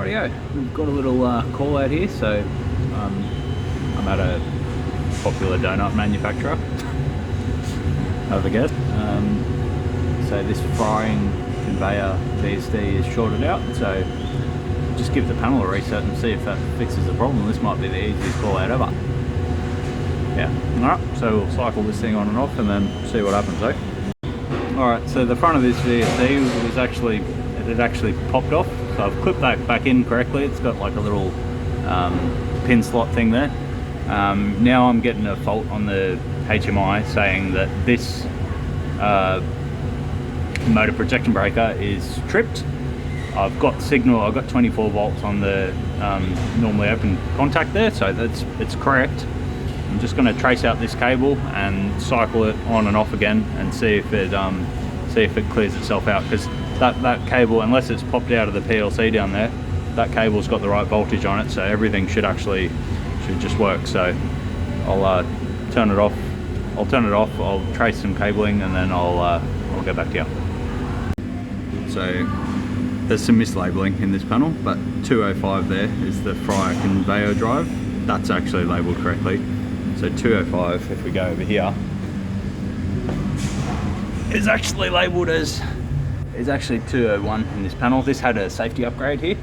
Rightio, we've got a little call out here. So I'm at a popular donut manufacturer. Have a guess. So this frying conveyor VSD is shorted out, so just give the panel a reset and see if that fixes the problem. This might be the easiest call out ever. Yeah, alright, so we'll cycle this thing on and off and then see what happens, eh? Alright, so the front of this VSD was actually, it had actually popped off, so I've clipped that back in correctly. It's got like a little pin slot thing there. Now I'm getting a fault on the HMI saying that this motor protection breaker is tripped. I've got signal, I've got 24 volts on the normally open contact there, so it's correct. I'm just going to trace out this cable and cycle it on and off again and see if it clears itself out, because that cable, unless it's popped out of the PLC down there, that cable's got the right voltage on it, so everything should just work. So I'll turn it off. I'll trace some cabling and then I'll go back to you. So there's some mislabeling in this panel, but 205 there is the fryer conveyor drive. That's actually labelled correctly. So 205, if we go over here, is actually labelled as, is actually 201 in this panel. This had a safety upgrade here.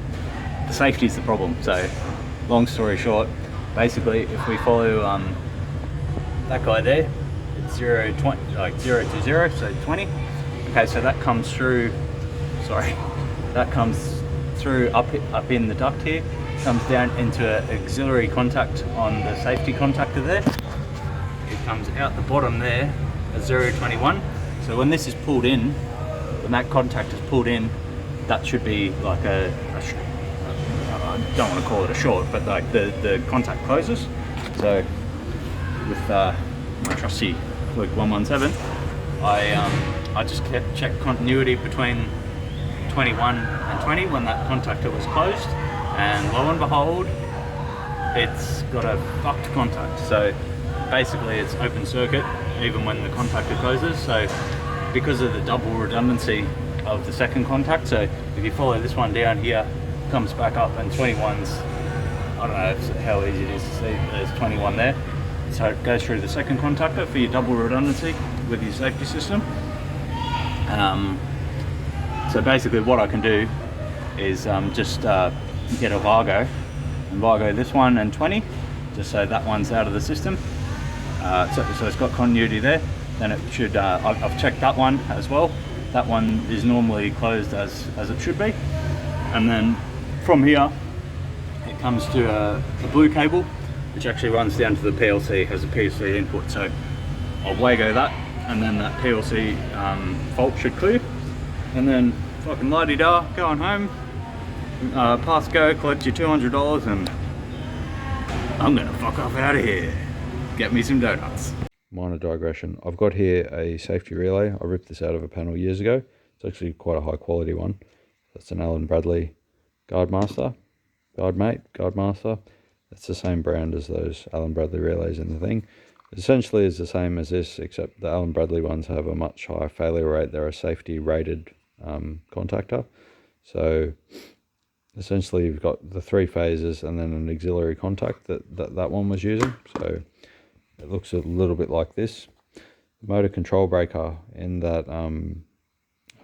The safety is the problem. So long story short, basically if we follow that guy there, it's 0 to 0, so 20. Okay, so that comes through, sorry, that comes through up in the duct here, comes down into an auxiliary contact on the safety contactor there. It comes out the bottom there at 021. So when this is pulled in, when that contact is pulled in, that should be like I don't want to call it a short, but like the contact closes. So with my trusty Fluke 117, I just checked continuity between 21 and 20 when that contactor was closed, and lo and behold, it's got a fucked contact. So basically it's open circuit even when the contactor closes, so because of the double redundancy of the second contact. So if you follow this one down here, comes back up, and 21's, I don't know how easy it is to see, there's 21 there. So it goes through the second contactor for your double redundancy with your safety system. So basically what I can do is just get a Vargo and Vargo this one and 20, just so that one's out of the system. So it's got continuity there. Then it should, I've checked that one as well. That one is normally closed as it should be. And then from here, it comes to a blue cable, which actually runs down to the PLC, has a PLC input. So I'll Wago that, and then that PLC fault should clear. And then fucking la-di-da, going home, pass go, collect your $200, and I'm gonna fuck off out of here. Get me some donuts. Minor digression. I've got here a safety relay. I ripped this out of a panel years ago. It's actually quite a high quality one. That's an Allen Bradley Guardmaster. It's the same brand as those Allen Bradley relays in the thing. Essentially is the same as this, except the Allen Bradley ones have a much higher failure rate. They're a safety rated contactor. So essentially you've got the 3 phases and then an auxiliary contact that one was using. So it looks a little bit like this. The motor control breaker in that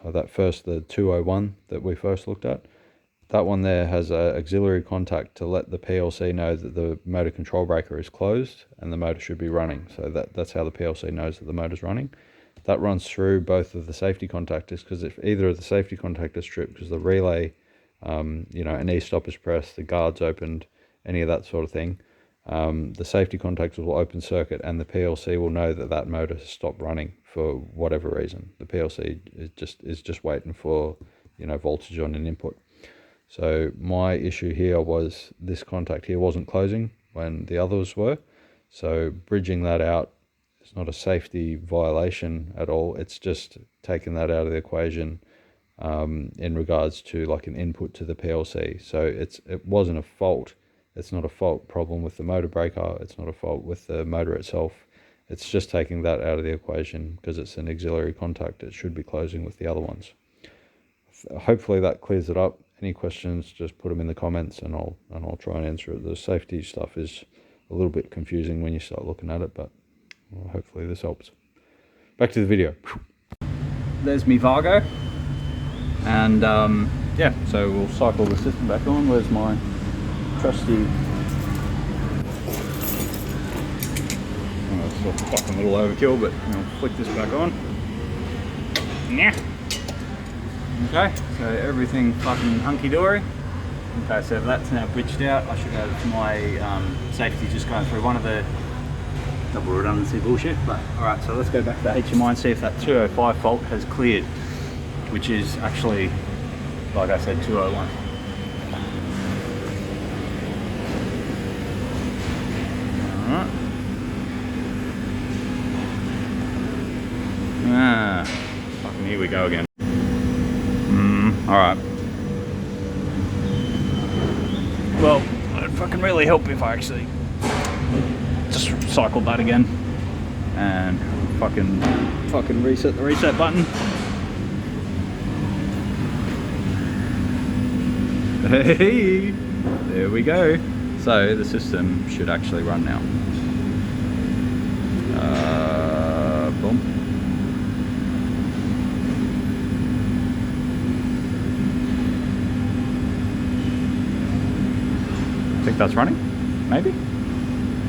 the 201 that we first looked at, that one there has an auxiliary contact to let the PLC know that the motor control breaker is closed and the motor should be running. So that's how the PLC knows that the motor's running. That runs through both of the safety contactors, because if either of the safety contactors trip, because the relay, an e-stop is pressed, the guard's opened, any of that sort of thing, the safety contactors will open circuit and the PLC will know that that motor has stopped running for whatever reason. The PLC is just waiting for voltage on an input. So my issue here was this contact here wasn't closing when the others were. So bridging that out, it's not a safety violation at all. It's just taking that out of the equation in regards to like an input to the PLC. So it wasn't a fault. It's not a fault problem with the motor breaker. It's not a fault with the motor itself. It's just taking that out of the equation because it's an auxiliary contact. It should be closing with the other ones. Hopefully that clears it up. any questions, just put them in the comments, and I'll try and answer it. The safety stuff is a little bit confusing when you start looking at it, but well, hopefully this helps. Back to the video. There's me Vargo, and yeah, so we'll cycle the system back on. Where's my trusty? Oh, it's a fucking little overkill, but I'll flick this back on. Yeah. Okay, so everything fucking hunky-dory. Okay, so that's now bridged out. I should have my safety just going through one of the double redundancy bullshit, but alright, so let's go back to the HMI and see if that 205 fault has cleared, which is actually, like I said, 201. Alright. Fucking here we go again. Alright. Well, it'd fucking really help if I actually just cycled that again and fucking reset the reset button. Hey, there we go. So the system should actually run now. Boom. I think that's running, maybe?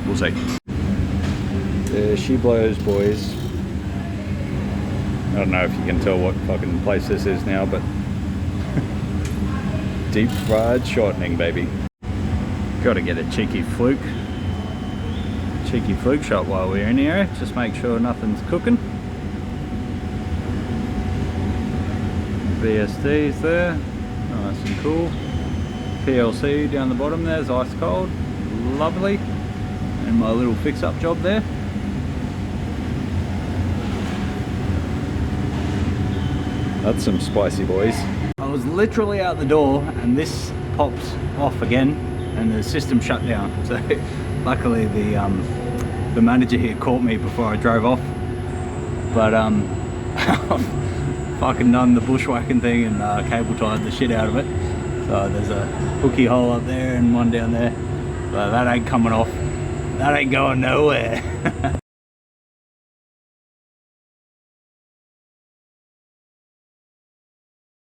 We'll see. There she blows, boys. I don't know if you can tell what fucking place this is now, but deep fried shortening, baby. Gotta get a cheeky fluke shot while we're in here. Just make sure nothing's cooking. VSD's there, nice and cool. PLC down the bottom there's ice cold, lovely, and my little fix-up job there. That's some spicy, boys. I was literally out the door and this pops off again and the system shut down. So luckily the manager here caught me before I drove off. But I've fucking done the bushwhacking thing and cable tied the shit out of it. So there's a hooky hole up there and one down there. So that ain't coming off. That ain't going nowhere.